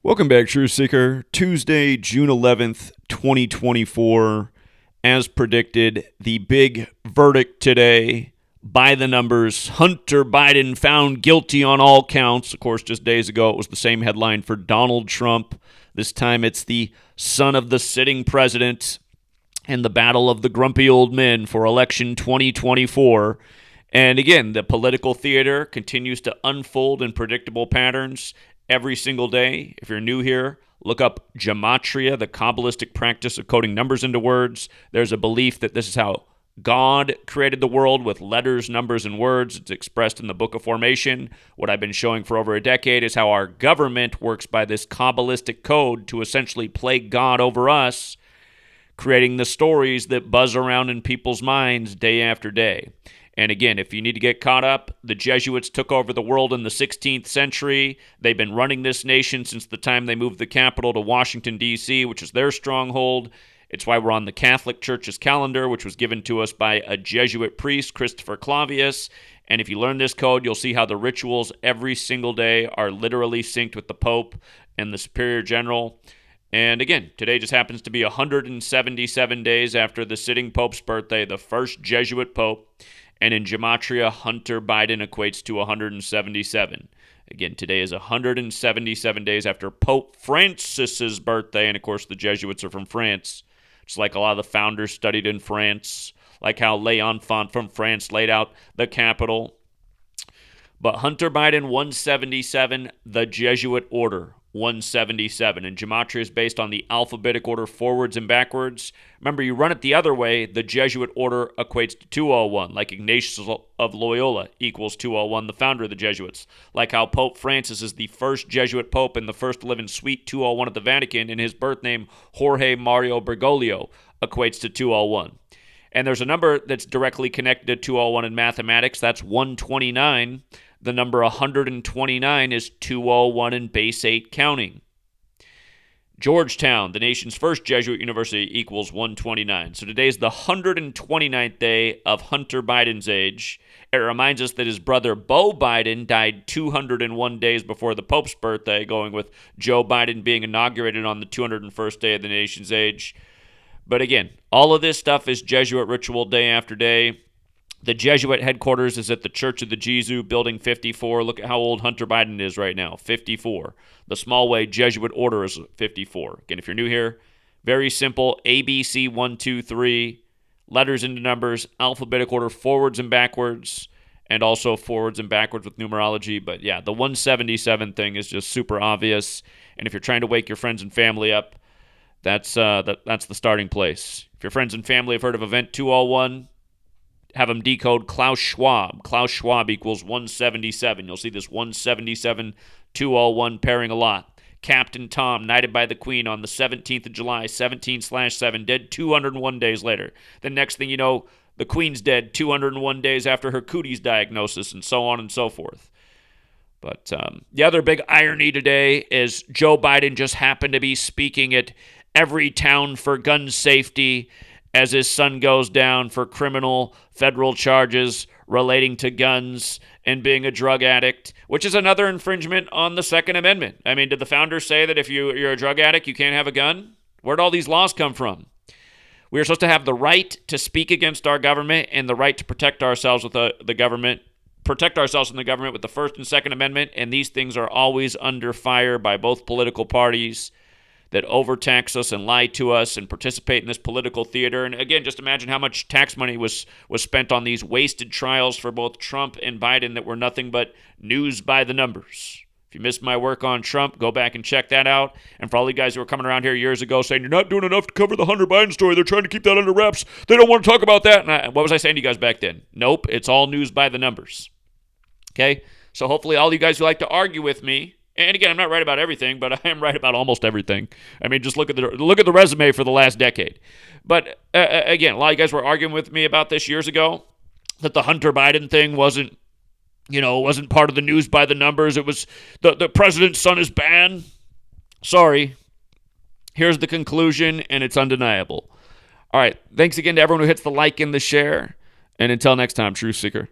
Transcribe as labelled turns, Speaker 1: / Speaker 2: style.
Speaker 1: Welcome back, Truth Seeker. Tuesday, June 11th, 2024. As predicted, the big verdict today, by the numbers, Hunter Biden found guilty on all counts. Of course, just days ago, it was the same headline for Donald Trump. This time, it's the son of the sitting president and the battle of the grumpy old men for election 2024. And again, the political theater continues to unfold in predictable patterns every single day. If you're new here, look up Gematria, the Kabbalistic practice of coding numbers into words. There's a belief that this is how God created the world, with letters, numbers, and words. It's expressed in the Book of Formation. What I've been showing for over a decade is how our government works by this Kabbalistic code to essentially play God over us, creating the stories that buzz around in people's minds day after day. And again, if you need to get caught up, the Jesuits took over the world in the 16th century. They've been running this nation since the time they moved the capital to Washington, D.C., which is their stronghold. It's why we're on the Catholic Church's calendar, which was given to us by a Jesuit priest, Christopher Clavius. And if you learn this code, you'll see how the rituals every single day are literally synced with the Pope and the Superior General. And again, today just happens to be 177 days after the sitting Pope's birthday, the first Jesuit Pope. And in Gematria, Hunter Biden equates to 177. Again, today is 177 days after Pope Francis's birthday. And of course, the Jesuits are from France. Just like a lot of the founders studied in France, like how L'Enfant from France laid out the capital. But Hunter Biden, 177, the Jesuit order, 177. And Gematria is based on the alphabetic order forwards and backwards. Remember, you run it the other way, the Jesuit order equates to 201, like Ignatius of Loyola equals 201, the founder of the Jesuits. Like how Pope Francis is the first Jesuit pope and the first to live in Suite 201 at the Vatican, and his birth name, Jorge Mario Bergoglio, equates to 201. And there's a number that's directly connected to 201 in mathematics. That's 129. The number 129 is 201 in base 8 counting. Georgetown, the nation's first Jesuit university, equals 129. So today's the 129th day of Hunter Biden's age. It reminds us that his brother Beau Biden died 201 days before the Pope's birthday, going with Joe Biden being inaugurated on the 201st day of the nation's age. But again, all of this stuff is Jesuit ritual day after day. The Jesuit headquarters is at the Church of the Jesu, Building 54. Look at how old Hunter Biden is right now, 54. The Small Way Jesuit order is 54. Again, if you're new here, very simple, ABC 1, 2, 3, letters into numbers, alphabetic order forwards and backwards, and also forwards and backwards with numerology. But yeah, the 177 thing is just super obvious. And if you're trying to wake your friends and family up, that's the starting place. If your friends and family have heard of Event 201, have them decode Klaus Schwab. Klaus Schwab equals 177. You'll see this 177-201 pairing a lot. Captain Tom, knighted by the Queen on the 17th of July, 17/7, dead 201 days later. The next thing you know, the Queen's dead 201 days after her cooties diagnosis, and so on and so forth. But the other big irony today is Joe Biden just happened to be speaking at Everytown for gun safety as his son goes down for criminal federal charges relating to guns and being a drug addict, which is another infringement on the Second Amendment. I mean, did the founders say that if you're a drug addict, you can't have a gun? Where'd all these laws come from? We are supposed to have the right to speak against our government and the right to protect ourselves with the government, protect ourselves from the government with the First and Second Amendment, and these things are always under fire by both political parties that overtax us and lie to us and participate in this political theater. And again, just imagine how much tax money was spent on these wasted trials for both Trump and Biden that were nothing but news by the numbers. If you missed my work on Trump, go back and check that out. And for all you guys who were coming around here years ago saying, you're not doing enough to cover the Hunter Biden story, they're trying to keep that under wraps, they don't want to talk about that. And what was I saying to you guys back then? Nope, it's all news by the numbers. Okay? So hopefully all you guys who like to argue with me, and again, I'm not right about everything, but I am right about almost everything. I mean, just look at the resume for the last decade. But again, a lot of you guys were arguing with me about this years ago, that the Hunter Biden thing wasn't part of the news by the numbers. It was the president's son is banned. Sorry. Here's the conclusion, and it's undeniable. All right. Thanks again to everyone who hits the like and the share. And until next time, Truth Seeker.